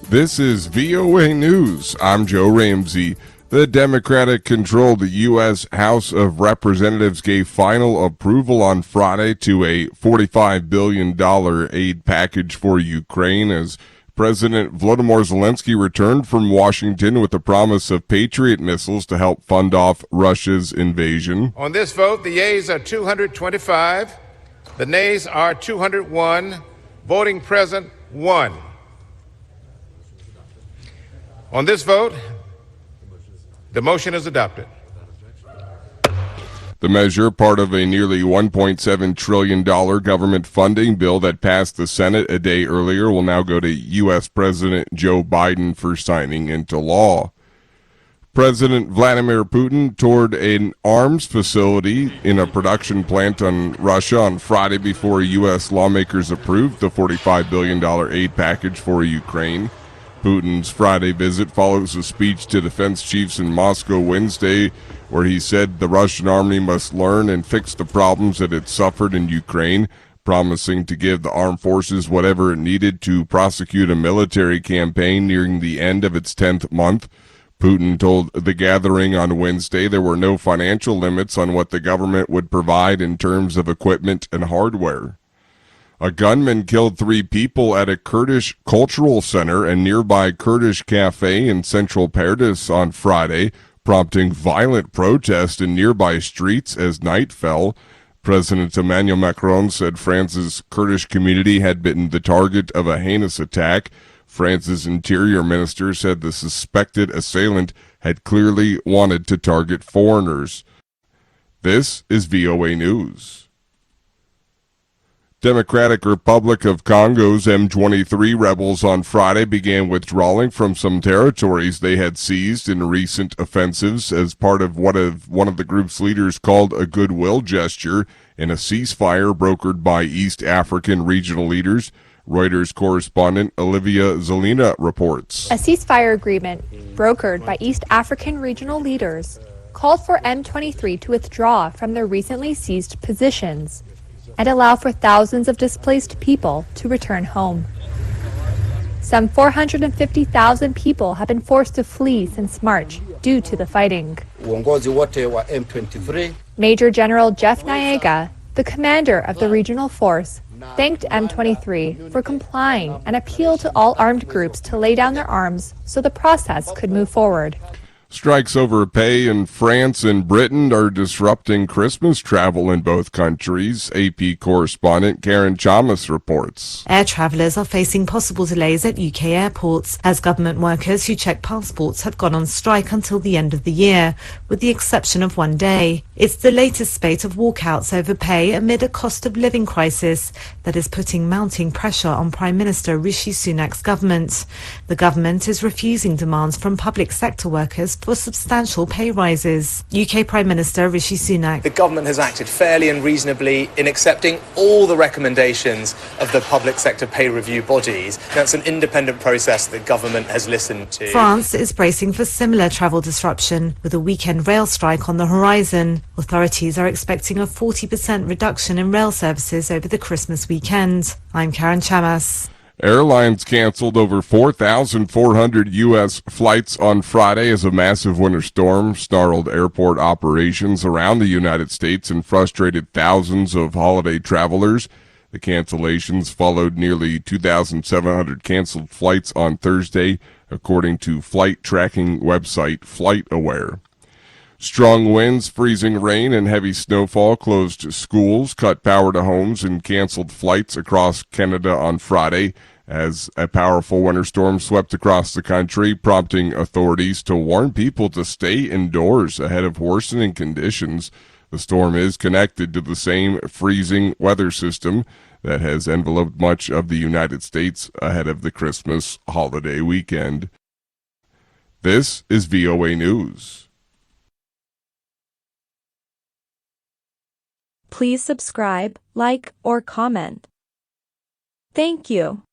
This is VOA News. I'm Joe Ramsey. The Democratic-controlled U.S. House of Representatives gave final approval on Friday to a $45 billion aid package for Ukraine as President Volodymyr Zelensky returned from Washington with the promise of Patriot missiles to help fund off Russia's invasion. On this vote, the yeas are 225, the nays are 201, voting present 1. On this vote, the motion is adopted. The measure, part of a nearly $1.7 trillion government funding bill that passed the Senate a day earlier, will now go to U.S. President Joe Biden for signing into law. President Vladimir Putin toured an arms facility in a production plant in Russia on Friday before U.S. lawmakers approved the $45 billion aid package for Ukraine. Putin's Friday visit follows a speech to defense chiefs in Moscow Wednesday, where he said the Russian army must learn and fix the problems that it suffered in Ukraine, promising to give the armed forces whatever it needed to prosecute a military campaign nearing the end of its 10th month. Putin told the gathering on Wednesday there were no financial limits on what the government would provide in terms of equipment and hardware. A gunman killed 3 people at a Kurdish cultural center and nearby Kurdish cafe in central Paris on Friday, prompting violent protest in nearby streets as night fell. President Emmanuel Macron said France's Kurdish community had been the target of a heinous attack. France's interior minister said the suspected assailant had clearly wanted to target foreigners. This is VOA News. Democratic Republic of Congo's M23 rebels on Friday began withdrawing from some territories they had seized in recent offensives as part of what one of the group's leaders called a goodwill gesture in a ceasefire brokered by East African regional leaders. Reuters correspondent Olivia Zelina reports. A ceasefire agreement brokered by East African regional leaders called for M23 to withdraw from their recently seized positions and allow for thousands of displaced people to return home. Some 450,000 people have been forced to flee since March due to the fighting. Major General Jeff Nyaga, the commander of the regional force, thanked M23 for complying and appealed to all armed groups to lay down their arms so the process could move forward. Strikes over pay in France and Britain are disrupting Christmas travel in both countries. AP correspondent Karen Chamas reports. Air travellers are facing possible delays at UK airports as government workers who check passports have gone on strike until the end of the year, with the exception of one day. It's the latest spate of walkouts over pay amid a cost of living crisis that is putting mounting pressure on Prime Minister Rishi Sunak's government. The government is refusing demands from public sector workers for substantial pay rises. UK Prime Minister Rishi Sunak. The government has acted fairly and reasonably in accepting all the recommendations of the public sector pay review bodies. That's an independent process that government has listened to. France is bracing for similar travel disruption with a weekend rail strike on the horizon. Authorities are expecting a 40% reduction in rail services over the Christmas weekend. I'm Karen Chamas. Airlines canceled over 4,400 U.S. flights on Friday as a massive winter storm snarled airport operations around the United States and frustrated thousands of holiday travelers. The cancellations followed nearly 2,700 canceled flights on Thursday, according to flight tracking website FlightAware. Strong winds, freezing rain, and heavy snowfall closed schools, cut power to homes, and canceled flights across Canada on Friday as a powerful winter storm swept across the country, prompting authorities to warn people to stay indoors ahead of worsening conditions. The storm is connected to the same freezing weather system that has enveloped much of the United States ahead of the Christmas holiday weekend. This is VOA News. Please subscribe, like, or comment. Thank you.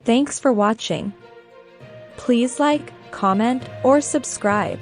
Thanks for watching. Please like, comment, or subscribe.